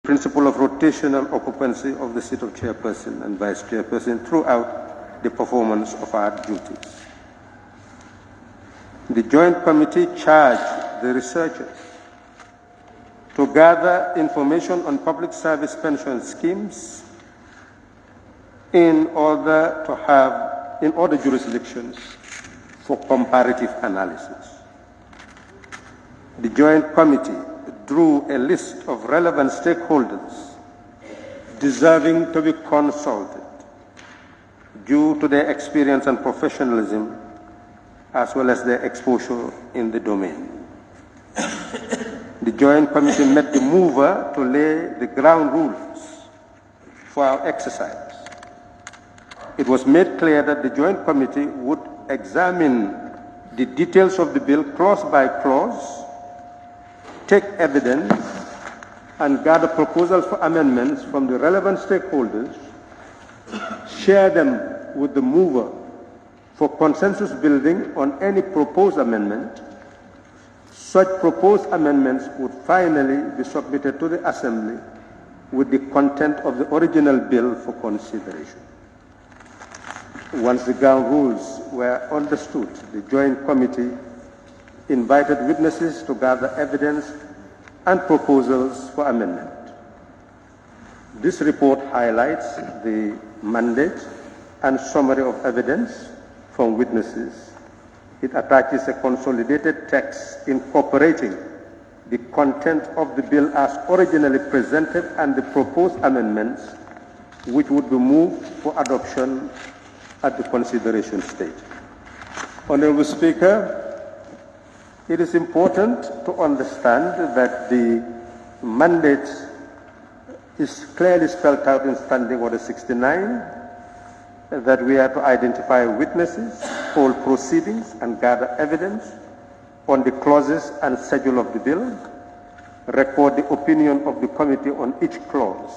principle of rotational occupancy of the seat of chairperson and vice chairperson throughout the performance of our duties. The Joint Committee charged the researchers to gather information on public service pension schemes in other jurisdictions for comparative analysis. The Joint Committee drew a list of relevant stakeholders deserving to be consulted due to their experience and professionalism, as well as their exposure in the domain. The Joint Committee met the mover to lay the ground rules for our exercise. It was made clear that the Joint Committee would examine the details of the bill clause by clause, take evidence, and gather proposals for amendments from the relevant stakeholders, share them with the mover for consensus building on any proposed amendment. Such proposed amendments would finally be submitted to the Assembly with the content of the original bill for consideration. Once the ground rules were understood, the Joint Committee invited witnesses to gather evidence and proposals for amendment. This report highlights the mandate and summary of evidence from witnesses. It attaches a consolidated text incorporating the content of the bill as originally presented and the proposed amendments, which would be moved for adoption at the consideration stage. Honorable Speaker, it is important to understand that the mandate is clearly spelled out in Standing Order 69, that we are to identify witnesses, hold proceedings, and gather evidence on the clauses and schedule of the bill, record the opinion of the committee on each clause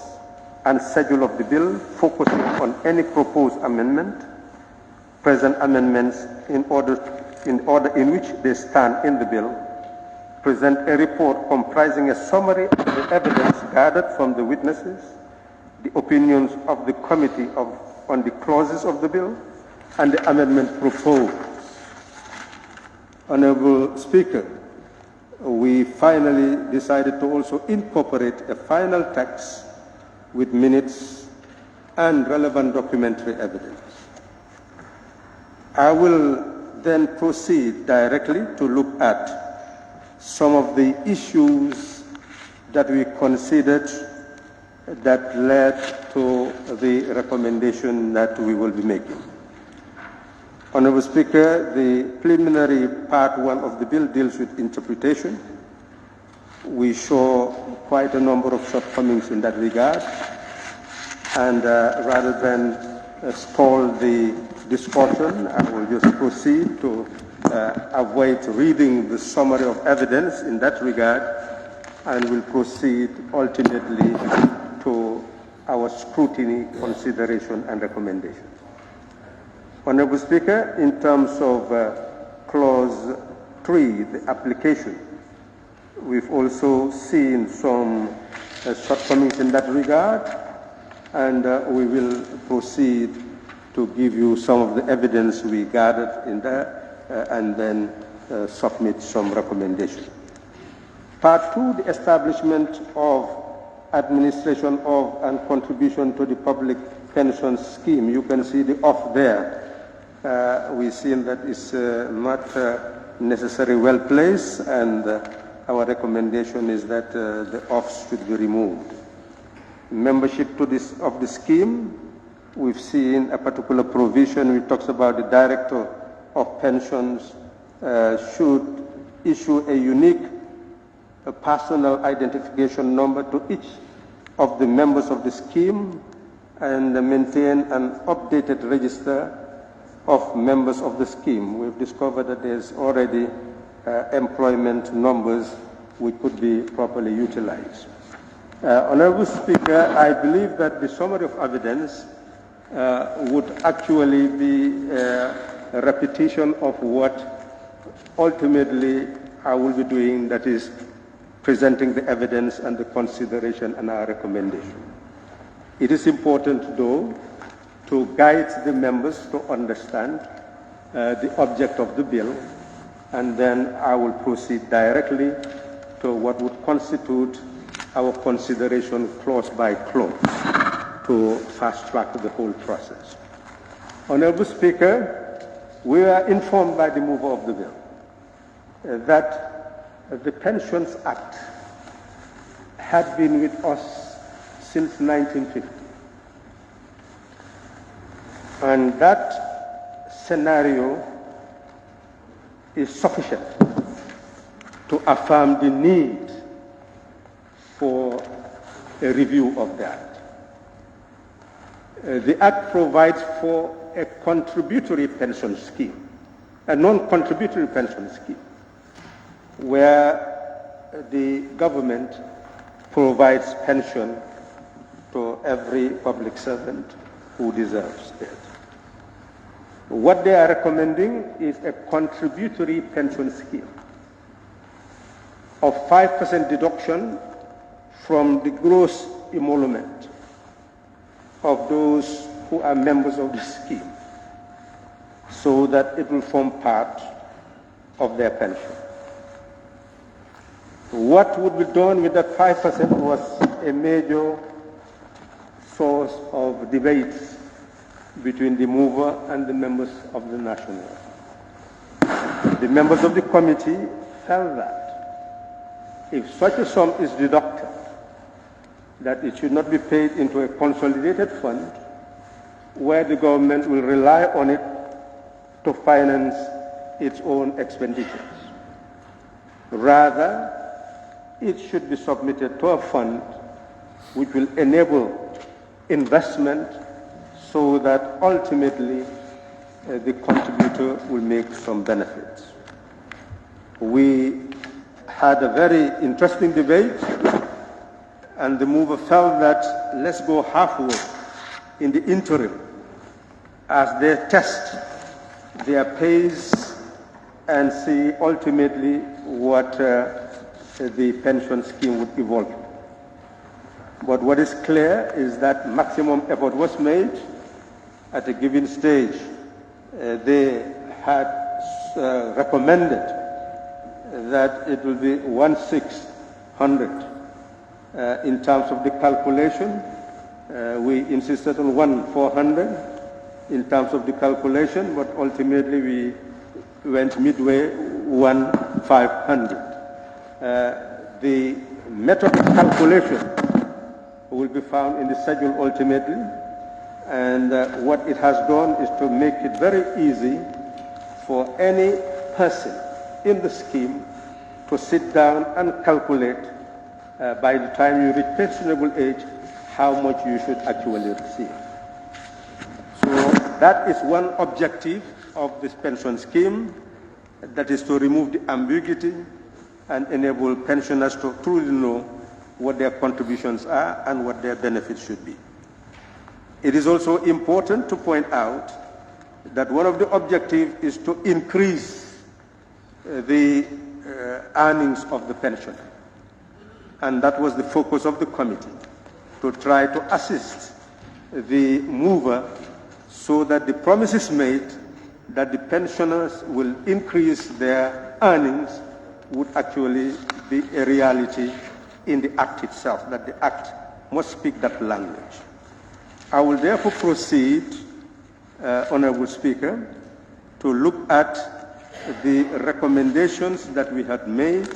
and schedule of the bill, focusing on any proposed amendment, present amendments in order in which they stand in the bill, present a report comprising a summary of the evidence gathered from the witnesses, the opinions of the committee on the clauses of the bill, and the amendment proposed. Honorable Speaker, we finally decided to also incorporate a final text with minutes and relevant documentary evidence. I will then proceed directly to look at some of the issues that we considered that led to the recommendation that we will be making. Honorable Speaker, the preliminary part 1 of the bill deals with interpretation. We show quite a number of shortcomings in that regard, and rather than stall the discussion, I will just proceed to avoid reading the summary of evidence in that regard, and will proceed ultimately to our scrutiny, consideration, and recommendation. Honorable Speaker, in terms of Clause 3, the application, we've also seen some shortcomings in that regard, and we will proceed to give you some of the evidence we gathered in there, and then submit some recommendations. Part 2, the establishment of administration of and contribution to the public pension scheme. You can see the off there. We've seen that it's not necessarily well placed, and our recommendation is that the offs should be removed. Membership of the scheme, we've seen a particular provision which talks about the Director of Pensions should issue a unique personal identification number to each of the members of the scheme and maintain an updated register of members of the scheme. We've discovered that there's already employment numbers which could be properly utilized. Honorable Speaker, I believe that the summary of evidence would actually be a repetition of what ultimately I will be doing, that is presenting the evidence and the consideration and our recommendation. It is important, though, to guide the members to understand the object of the bill, and then I will proceed directly to what would constitute our consideration clause by clause to fast-track the whole process. Honorable Speaker, we are informed by the mover of the bill that the Pensions Act had been with us since 1950. And that scenario is sufficient to affirm the need for a review of the Act. The Act provides for a contributory pension scheme, a non-contributory pension scheme, where the government provides pension to every public servant who deserves it. What they are recommending is a contributory pension scheme of 5% deduction from the gross emolument of those who are members of the scheme, so that it will form part of their pension. What would be done with that 5% was a major source of debates between the mover and the members of the National. The members of the committee felt that if such a sum is deducted, that it should not be paid into a consolidated fund where the government will rely on it to finance its own expenditures. Rather, it should be submitted to a fund which will enable investment so that ultimately the contributor will make some benefits. We had a very interesting debate, and the mover felt that let's go halfway in the interim as they test their pace and see ultimately what the pension scheme would evolve. But what is clear is that maximum effort was made at a given stage. They had recommended that it will be 1/600 in terms of the calculation. We insisted on 1/400 in terms of the calculation, but ultimately we went midway 1/500. The method of calculation will be found in the schedule ultimately, and what it has done is to make it very easy for any person in the scheme to sit down and calculate by the time you reach pensionable age how much you should actually receive. So that is one objective of this pension scheme, that is to remove the ambiguity and enable pensioners to truly know what their contributions are and what their benefits should be. It is also important to point out that one of the objectives is to increase the earnings of the pensioner. And that was the focus of the committee, to try to assist the mover so that the promises made that the pensioners will increase their earnings would actually be a reality in the Act itself, that the Act must speak that language. I will therefore proceed, Honorable Speaker, to look at the recommendations that we had made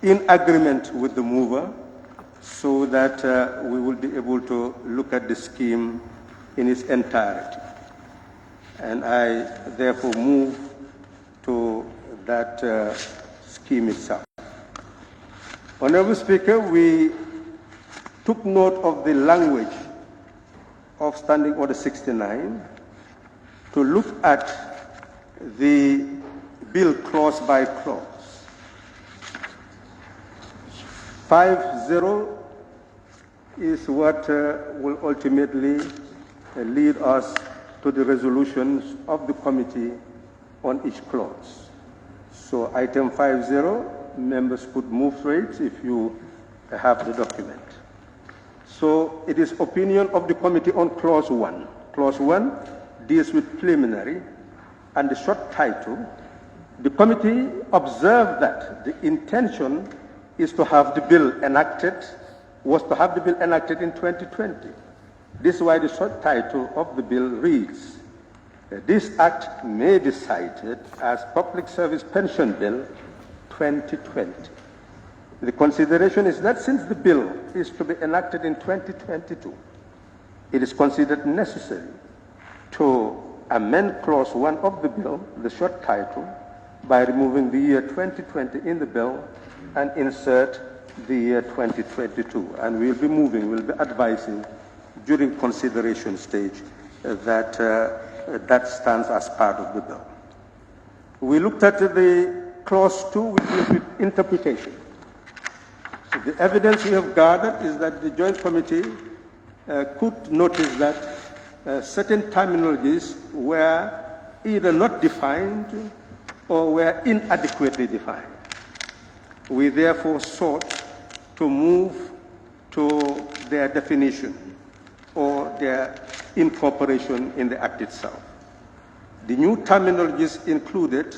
in agreement with the mover, so that we will be able to look at the scheme in its entirety. And I therefore move to that scheme itself. Honorable Speaker, we took note of the language of Standing Order 69 to look at the bill clause by clause. 5-0 is what will ultimately lead us to the resolutions of the committee on each clause. So item 5-0 members could move through it if you have the document. So it is opinion of the committee on Clause 1. Clause 1 deals with preliminary, and the short title, the committee observed that the intention is to have the bill enacted, was to have the bill enacted in 2020. This is why the short title of the bill reads, this act may be cited as Public Service Pension Bill 2020. The consideration is that since the bill is to be enacted in 2022, it is considered necessary to amend Clause 1 of the bill, the short title, by removing the year 2020 in the bill and insert the year 2022. And we'll be advising during consideration stage that that stands as part of the bill. We looked at the Clause 2, which deals with interpretation. So the evidence we have gathered is that the Joint Committee could notice that certain terminologies were either not defined or were inadequately defined. We therefore sought to move to their definition or their incorporation in the Act itself. The new terminologies included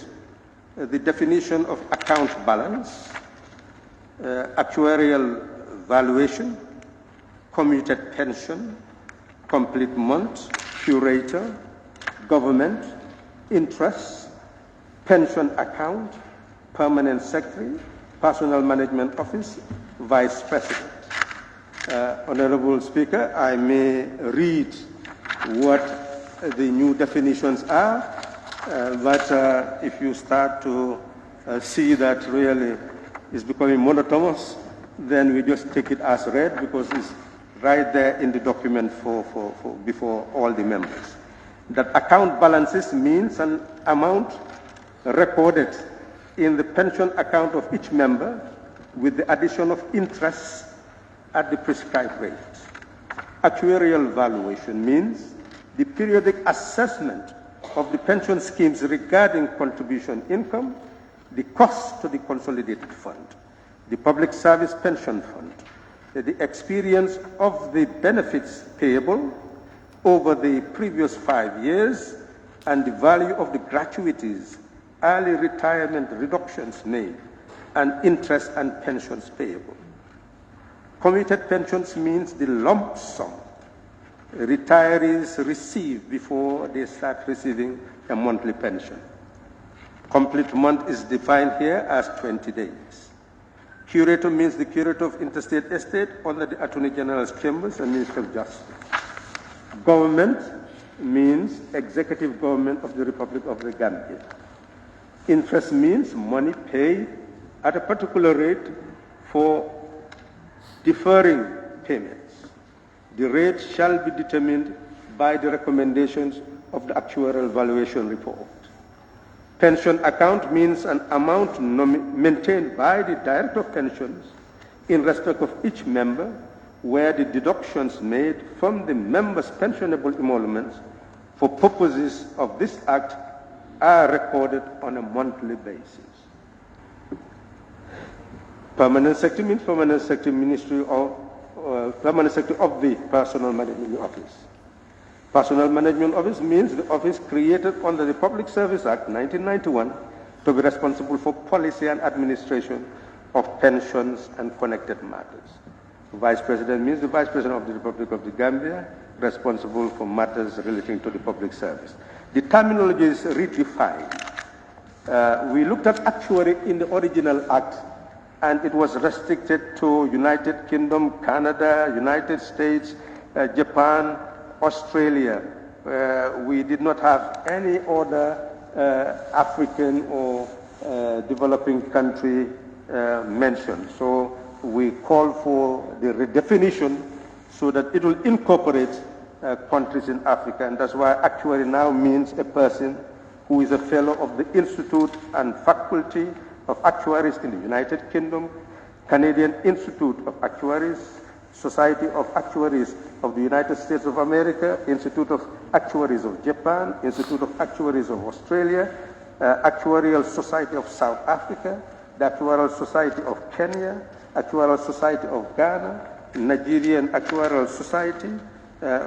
the definition of account balance, actuarial valuation, commuted pension, complete month, curator, government, interest, pension account, permanent secretary, personal management office, vice president. Honorable Speaker, I may read what the new definitions are, but if you start to see that really is becoming monotonous, then we just take it as read because it's right there in the document before all the members. That account balances means an amount recorded in the pension account of each member with the addition of interest at the prescribed rate. Actuarial valuation means the periodic assessment of the pension schemes regarding contribution income, the cost to the consolidated fund, the public service pension fund, the experience of the benefits payable over the previous 5 years, and the value of the gratuities, early retirement reductions made, and interest and pensions payable. Committed pensions means the lump sum retirees receive before they start receiving a monthly pension. Complete month is defined here as 20 days. Curator means the curator of interstate estate under the Attorney General's chambers and Minister of Justice. Government means executive government of the Republic of the Gambia. Interest means money paid at a particular rate for deferring payments. The rate shall be determined by the recommendations of the Actuarial Valuation Report. Pension account means an amount maintained by the Director of Pensions in respect of each member, where the deductions made from the member's pensionable emoluments for purposes of this Act are recorded on a monthly basis. Permanent secretary means permanent secretary ministry or permanent secretary of the Personal Management Office. Personal Management Office means the office created under the Public Service Act 1991 to be responsible for policy and administration of pensions and connected matters. Vice President means the Vice President of the Republic of the Gambia, responsible for matters relating to the public service. The terminology is redefined. We looked at actuary in the original Act, and it was restricted to United Kingdom, Canada, United States, Japan, Australia. We did not have any other African or developing country mentioned. So we call for the redefinition so that it will incorporate countries in Africa, and that's why actuary now means a person who is a fellow of the Institute and Faculty of Actuaries in the United Kingdom, Canadian Institute of Actuaries, Society of Actuaries of the United States of America, Institute of Actuaries of Japan, Institute of Actuaries of Australia, Actuarial Society of South Africa, the Actuarial Society of Kenya, Actuarial Society of Ghana, Nigerian Actuarial Society,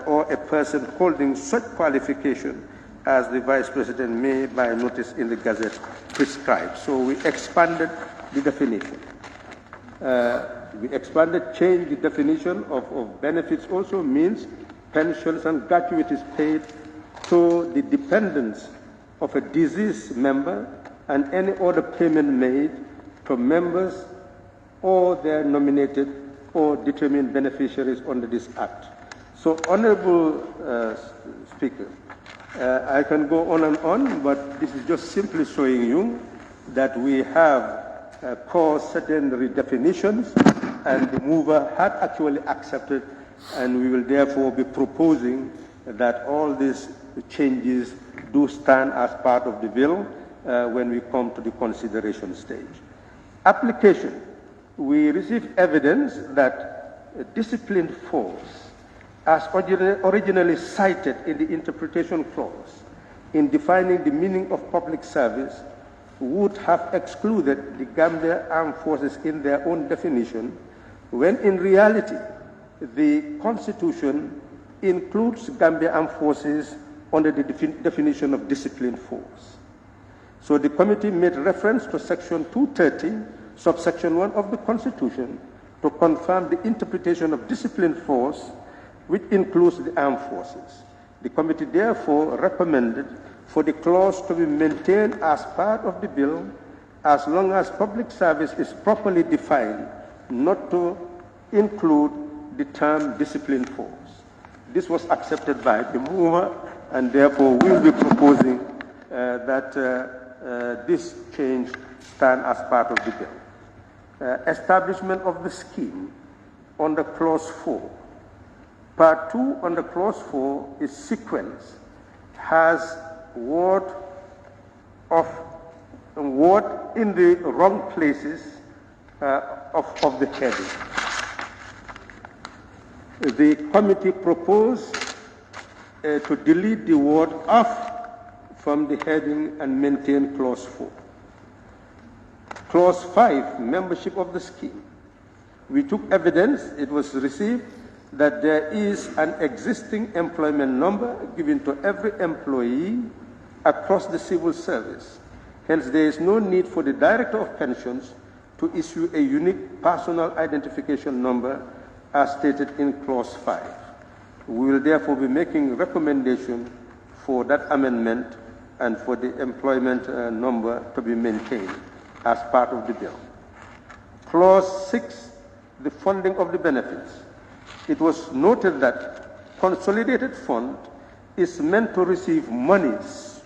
or a person holding such qualification as the Vice President may, by notice in the Gazette, prescribe. So we expanded the definition. Changed the definition of benefits also means pensions and gratuities paid to the dependents of a deceased member and any other payment made to members or their nominated or determined beneficiaries under this Act. So, Honorable Speaker, I can go on, but this is just simply showing you that we have caused certain redefinitions, and the mover had actually accepted, and we will therefore be proposing that all these changes do stand as part of the bill when we come to the consideration stage. Application. We received evidence that disciplined force, as originally cited in the interpretation clause in defining the meaning of public service, would have excluded the Gambia Armed Forces in their own definition, when in reality the Constitution includes Gambia Armed Forces under the definition of disciplined force. So the committee made reference to Section 230, subsection 1 of the Constitution, to confirm the interpretation of disciplined force, which includes the armed forces. The committee therefore recommended for the clause to be maintained as part of the bill as long as public service is properly defined, not to include the term disciplined force. This was accepted by the mover, and therefore we will be proposing that this change stand as part of the bill. Establishment of the scheme under Clause 4. Part 2 under Clause 4 is sequence, has word in the wrong places of the heading. The committee proposed to delete the word "of" from the heading and maintain Clause 4. Clause 5, membership of the scheme. We took evidence, it was received, that there is an existing employment number given to every employee across the civil service. Hence, there is no need for the Director of Pensions to issue a unique personal identification number as stated in Clause 5. We will therefore be making recommendation for that amendment and for the employment number to be maintained as part of the bill. Clause 6, the funding of the benefits. It was noted that consolidated fund is meant to receive monies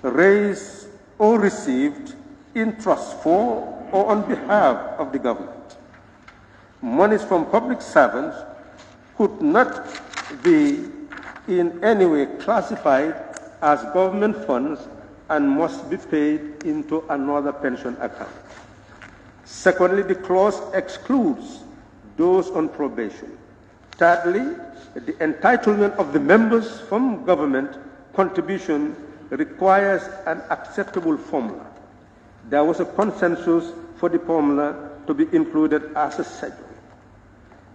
raised or received in trust for or on behalf of the government. Monies from public servants could not be in any way classified as government funds and must be paid into another pension account. Secondly, the clause excludes those on probation. Thirdly, the entitlement of the members from government contribution requires an acceptable formula. There was a consensus for the formula to be included as a schedule.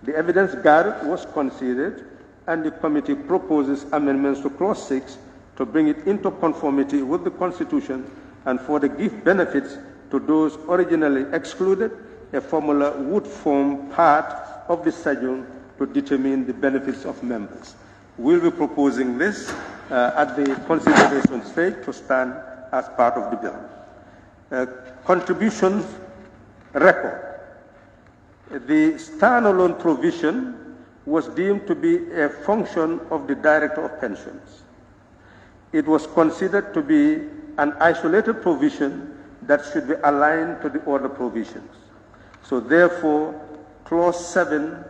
The evidence gathered was considered, and the committee proposes amendments to Clause 6 to bring it into conformity with the Constitution, and for the gift benefits to those originally excluded, a formula would form part of the schedule to determine the benefits of members. We'll be proposing this at the consideration stage to stand as part of the bill. Contributions record. The standalone provision was deemed to be a function of the Director of Pensions. It was considered to be an isolated provision that should be aligned to the other provisions. So therefore, Clause 7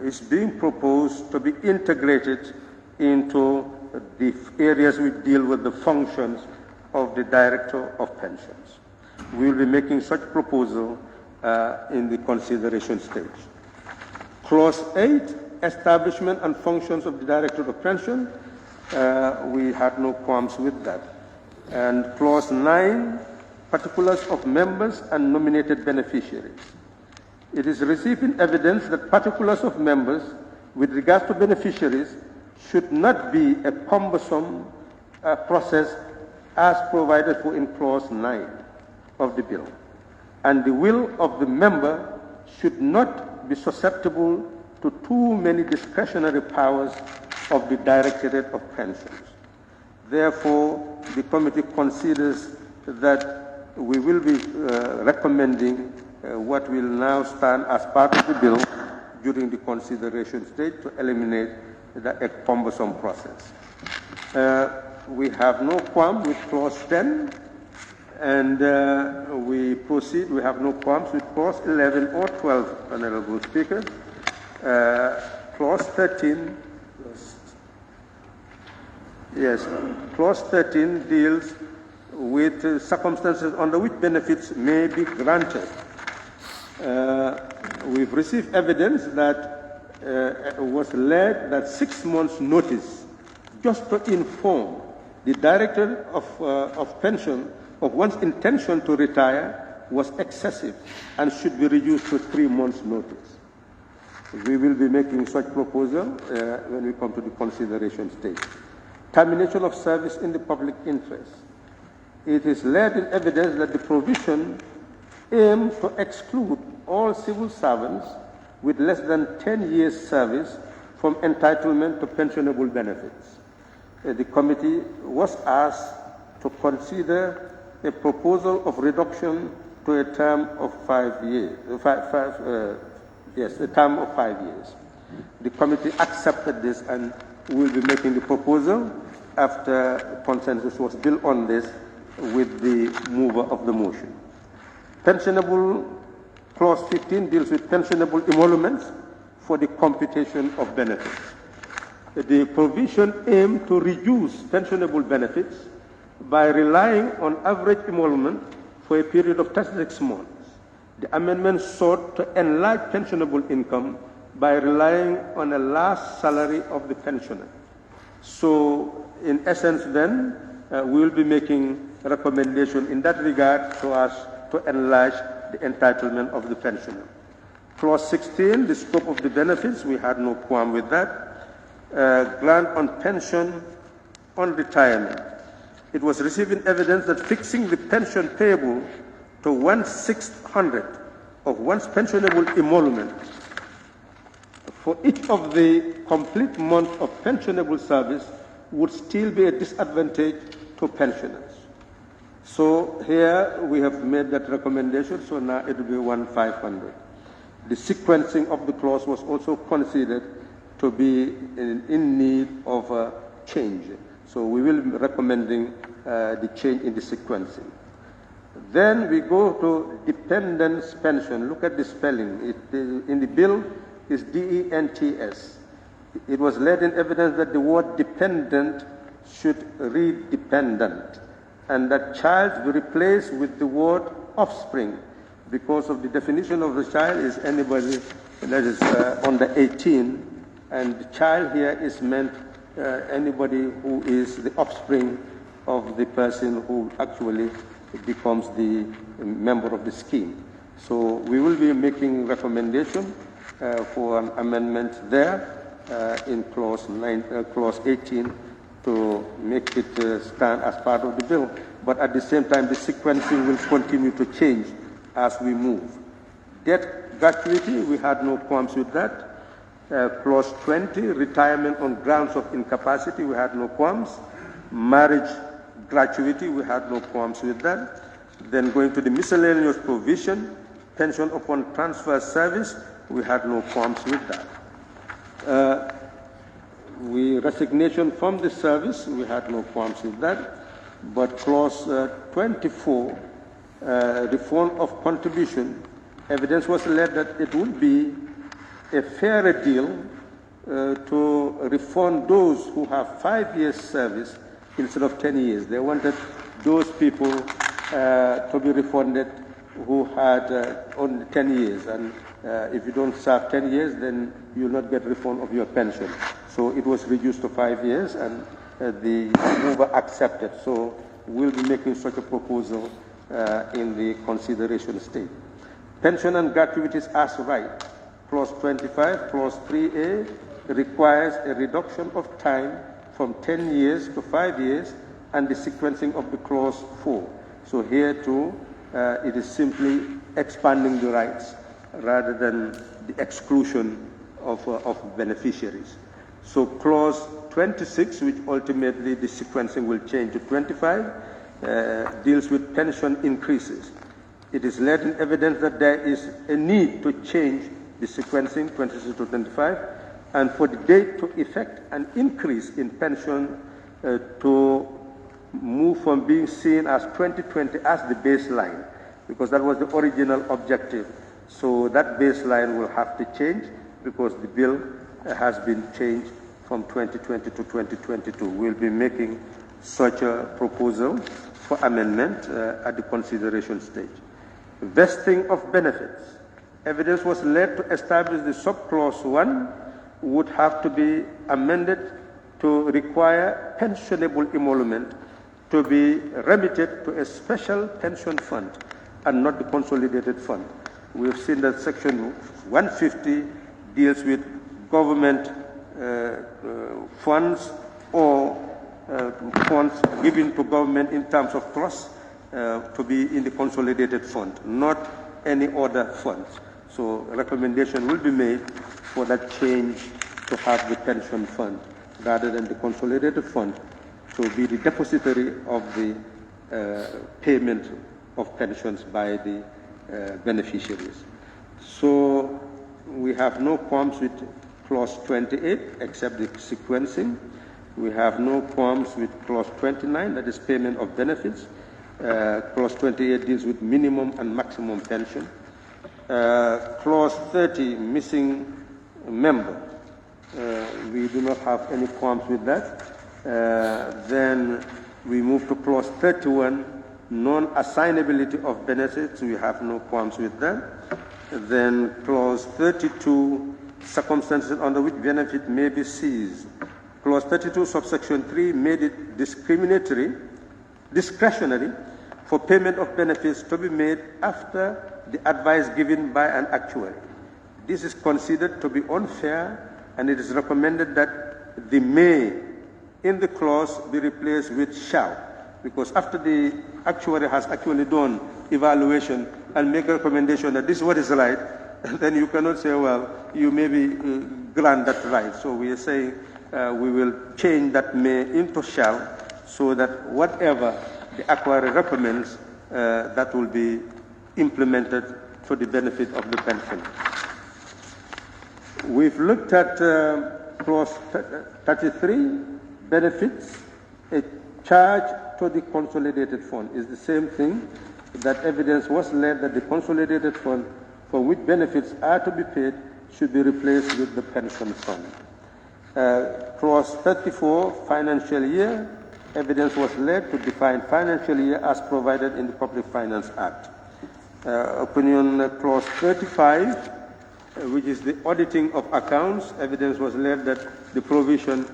is being proposed to be integrated into the areas we deal with the functions of the Director of Pensions. We will be making such proposal in the consideration stage. Clause 8, establishment and functions of the Director of Pension. We had no qualms with that. And Clause 9, particulars of members and nominated beneficiaries. It is receiving evidence that particulars of members with regards to beneficiaries should not be a cumbersome process as provided for in Clause 9 of the bill. And the will of the member should not be susceptible to too many discretionary powers of the Directorate of Pensions. Therefore, the committee considers that we will be recommending what will now stand as part of the bill during the consideration stage to eliminate a cumbersome process. We have no qualm with Clause 10, and we proceed. We have no qualms with Clause 11 or 12, Honorable Speaker. Clause 13, yes, Clause 13 deals with circumstances under which benefits may be granted. We've received evidence that was led that 6 months' notice just to inform the Director of Pension of one's intention to retire was excessive and should be reduced to 3 months' notice. We will be making such proposal when we come to the consideration stage. Termination of service in the public interest. It is laid in evidence that the provision aims to exclude all civil servants with less than 10 years' service from entitlement to pensionable benefits. The committee was asked to consider a proposal of reduction to a term of 5 years. A term of 5 years. The committee accepted this and will be making the proposal after consensus was built on this with the mover of the motion. Pensionable Clause 15 deals with pensionable emoluments for the computation of benefits. The provision aimed to reduce pensionable benefits by relying on average emolument for a period of 36 months. The amendment sought to enlarge pensionable income by relying on the last salary of the pensioner. So, in essence then, we will be making a recommendation in that regard to us to enlarge the entitlement of the pensioner. Clause 16, the scope of the benefits, we had no qualm with that. Grant on pension on retirement. It was receiving evidence that fixing the pension payable to 1/600 of one's pensionable emolument for each of the complete month of pensionable service would still be a disadvantage to pensioners. So here we have made that recommendation, so now it will be 1/500. The sequencing of the clause was also considered to be in need of a change. So we will be recommending the change in the sequencing. Then we go to dependents pension. Look at the spelling. In the bill is DENTS. It was laid in evidence that the word dependent should read dependent, and that child be replaced with the word offspring, because of the definition of the child is anybody that is under 18, and the child here is meant anybody who is the offspring of the person who actually becomes the member of the scheme. So we will be making recommendation for an amendment there in clause 18 to make it stand as part of the bill. But at the same time, the sequencing will continue to change as we move. Death gratuity, we had no qualms with that. Clause 20, retirement on grounds of incapacity, we had no qualms. Marriage gratuity, we had no qualms with that. Then going to the miscellaneous provision, pension upon transfer service, we had no qualms with that. Resignation from the service, we had no qualms with that. But clause 24, reform of contribution, evidence was led that it would be a fairer deal to refund those who have 5 years service instead of 10 years. They wanted those people to be refunded who had only 10 years. And if you don't serve 10 years, then you will not get refund of your pension. So it was reduced to 5 years, and the mover accepted. So we'll be making such a proposal in the consideration stage. Pension and gratuities as right. Clause 25, Clause 3A requires a reduction of time from 10 years to 5 years and the sequencing of the Clause 4. So here too, it is simply expanding the rights rather than the exclusion of beneficiaries. So Clause 26, which ultimately the sequencing will change to 25, deals with pension increases. It is laid in evidence that there is a need to change the sequencing 26 to 25 and for the date to effect an increase in pension to move from being seen as 2020 as the baseline, because that was the original objective. So that baseline will have to change because the bill has been changed from 2020 to 2022. We'll be making such a proposal for amendment at the consideration stage. Vesting of benefits. Evidence was laid to establish the subclause 1 would have to be amended to require pensionable emolument to be remitted to a special pension fund and not the consolidated fund. We have seen that Section 150 deals with government funds or funds given to government in terms of trust to be in the consolidated fund, not any other funds. So a recommendation will be made for that change to have the pension fund rather than the consolidated fund to be the depository of the payment of pensions by the beneficiaries. So we have no qualms with Clause 28 except the sequencing. We have no qualms with Clause 29, that is payment of benefits. Clause 28 deals with minimum and maximum pension. Clause 30, missing member. We do not have any qualms with that. Then we move to Clause 31, non-assignability of benefits. We have no qualms with that. Then Clause 32, circumstances under which benefit may be seized. Clause 32, subsection 3, made it discretionary for payment of benefits to be made after the advice given by an actuary. This is considered to be unfair, and it is recommended that the may in the clause be replaced with shall, because after the actuary has actually done evaluation and make a recommendation that this is what is right, then you cannot say, well, you maybe grant that right. So we are saying we will change that may into shall, so that whatever the actuary recommends, that will be implemented for the benefit of the pensioner. We've looked at Clause 33, benefits. A charge to the consolidated fund is the same thing. That evidence was laid that the consolidated fund for which benefits are to be paid should be replaced with the pension fund. Clause 34, financial year. Evidence was laid to define financial year as provided in the Public Finance Act. Opinion Clause 35, which is the auditing of accounts. Evidence was laid that the provision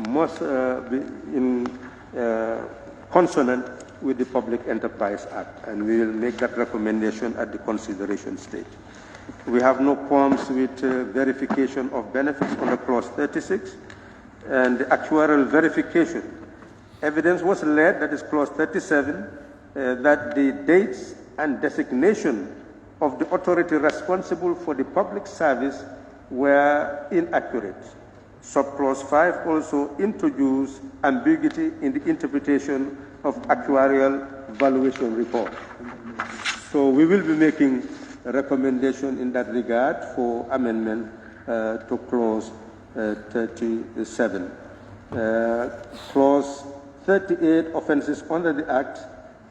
must be in consonant with the Public Enterprise Act, and we will make that recommendation at the consideration stage. We have no qualms with verification of benefits under Clause 36 and the actuarial verification. Evidence was laid, that is Clause 37, that the dates and designation of the authority responsible for the public service were inaccurate. Subclause 5 also introduced ambiguity in the interpretation of actuarial valuation report. So we will be making a recommendation in that regard for amendment to Clause 37. Clause 38, offenses under the Act,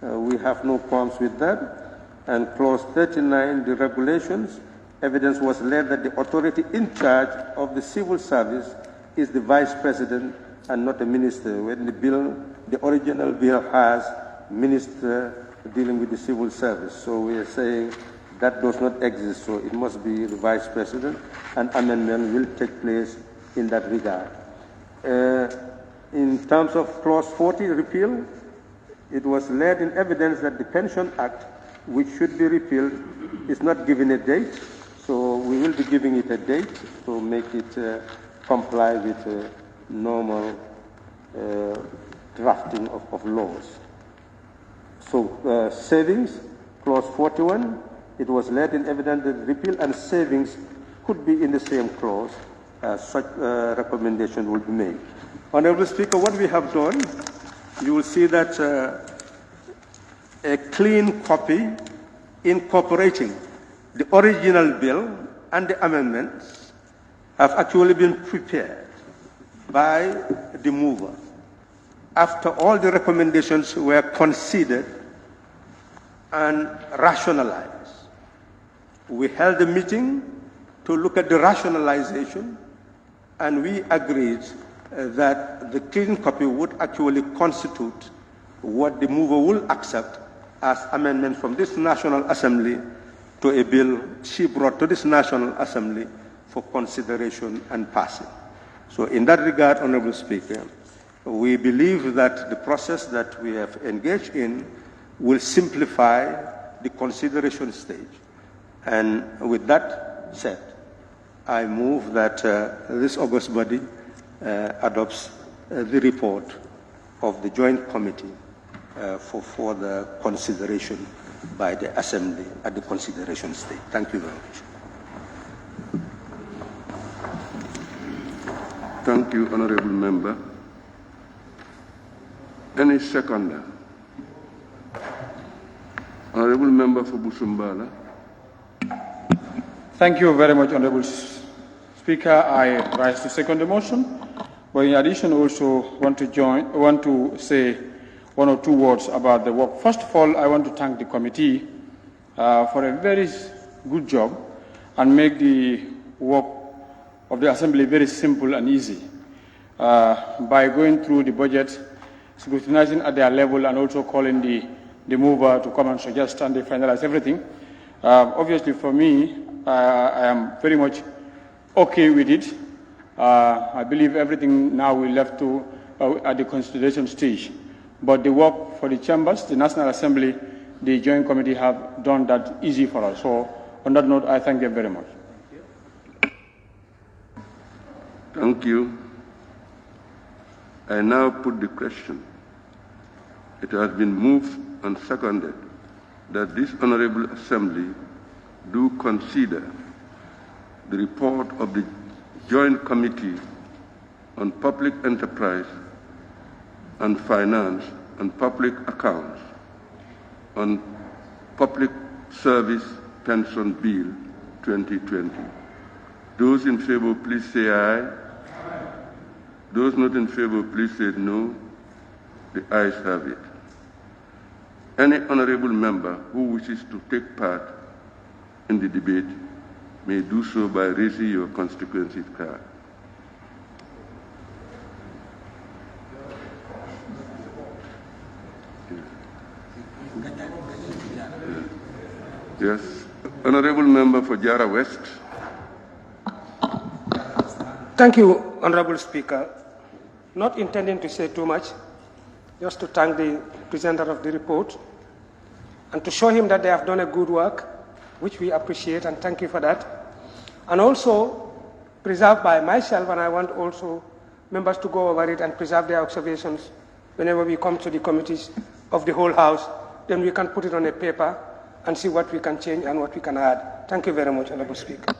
we have no qualms with that. And Clause 39, the regulations, evidence was laid that the authority in charge of the civil service is the Vice President and not a minister. When the bill, the original bill has minister dealing with the civil service. So we are saying that does not exist, so it must be the Vice President, and amendment will take place in that regard. In terms of Clause 40, repeal, it was laid in evidence that the Pension Act, which should be repealed, is not given a date. So we will be giving it a date to make it comply with normal drafting of laws. So savings, clause 41, it was laid in evidence that repeal and savings could be in the same clause. Such recommendation will be made. Honorable Speaker, what we have done, you will see that a clean copy incorporating the original bill and the amendments have actually been prepared by the mover. After all the recommendations were considered and rationalized, we held a meeting to look at the rationalization, and we agreed that the clean copy would actually constitute what the mover will accept as amendment from this National Assembly to a bill she brought to this National Assembly for consideration and passing. So in that regard, Honorable Speaker, we believe that the process that we have engaged in will simplify the consideration stage. And with that said, I move that this august body adopts the report of the Joint Committee for further consideration by the Assembly at the consideration stage. Thank you very much. Thank you, Honorable Member. Any seconder? Honorable Member for Busumbala. Thank you very much, Honorable Speaker. I rise to second the motion. But in addition, also want to say one or two words about the work. First of all, I want to thank the committee for a very good job and make the work of the Assembly very simple and easy by going through the budget, scrutinizing at their level, and also calling the mover to come and suggest, and they finalize everything. Obviously, for me, I am very much okay with it. I believe everything now we left to at the consideration stage. But the work for the chambers, the National Assembly, the Joint Committee have done that easy for us. So on that note, I thank them very much. Thank you. I now put the question. It has been moved and seconded that this Honorable Assembly do consider the report of the Joint Committee on Public Enterprise and Finance and Public Accounts on Public Service Pension Bill 2020. Those in favor, please say aye. Aye. Those not in favor, please say no. The ayes have it. Any honorable member who wishes to take part in the debate may do so by raising your constituency card. Yes. Honorable Member for Jara West. Thank you, Honorable Speaker. Not intending to say too much, just to thank the presenter of the report and to show him that they have done a good work, which we appreciate, and thank you for that. And also preserved by myself, and I want also members to go over it and preserve their observations whenever we come to the committees of the whole House. Then we can put it on a paper and see what we can change and what we can add. Thank you very much, Honorable Speaker.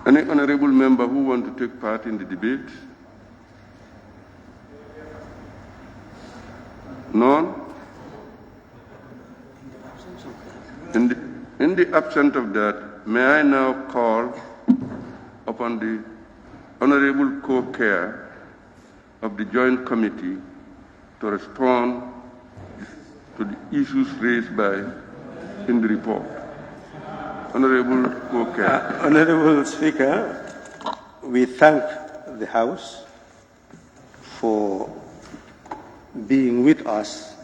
Any honorable member who wants to take part in the debate? None? In the absence of that, may I now call upon the Honorable Co-Chair of the Joint Committee to respond to the issues raised in the report. Honorable Co-Chair. Honorable Speaker, we thank the House for being with us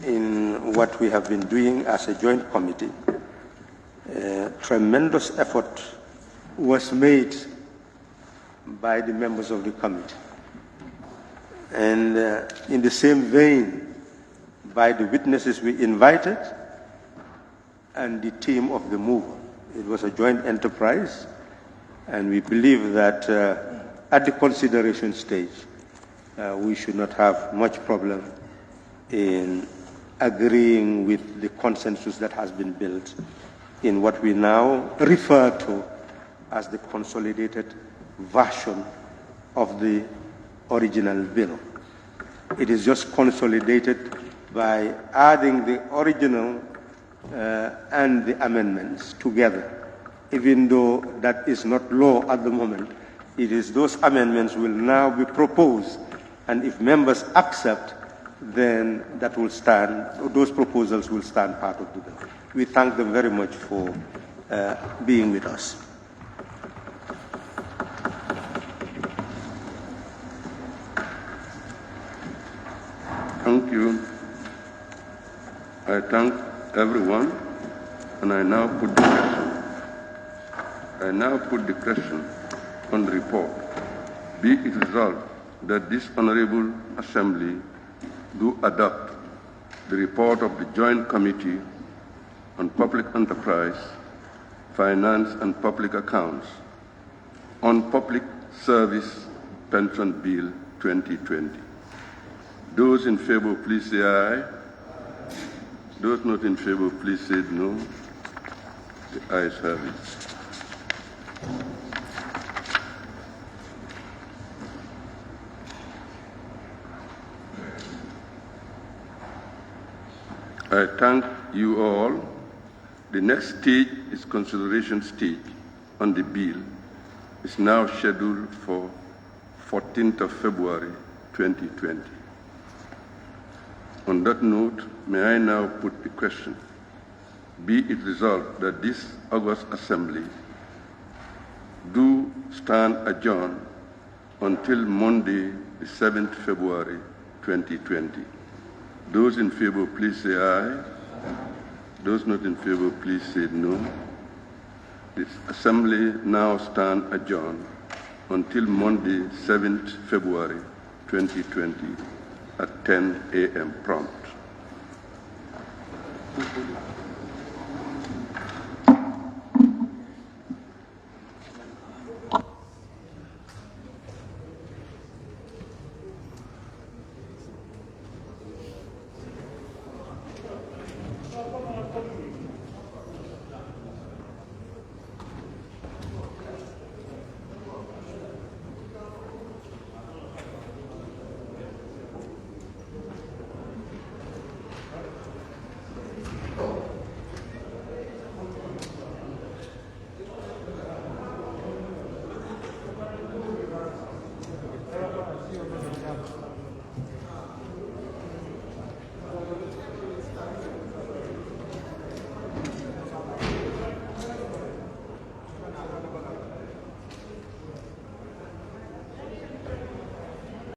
in what we have been doing as a joint committee. Tremendous effort was made by the members of the committee. And in the same vein, by the witnesses we invited and the team of the mover. It was a joint enterprise, and we believe that at the consideration stage, we should not have much problem in agreeing with the consensus that has been built in what we now refer to as the consolidated version of the original bill. It is just consolidated by adding the original and the amendments together. Even though that is not law at the moment, it is those amendments will now be proposed, and if members accept, then that will stand, those proposals will stand part of the bill. We thank them very much for being with us. Thank you. I thank everyone, and I now put the question on the report. Be it resolved that this Honorable Assembly do adopt the report of the Joint Committee on Public Enterprise, Finance and Public Accounts on Public Service Pension Bill 2020. Those in favor, please say aye. Those not in favor, please say no. The ayes have it. I thank you all. The next stage is consideration stage on the bill. It's now scheduled for 14th of February 2020. On that note, may I now put the question. Be it resolved that this August Assembly do stand adjourned until Monday, the 7th February 2020. Those in favor, please say aye. Those not in favor, please say no. This Assembly now stand adjourned until Monday, 7th February 2020 at 10 a.m. prompt.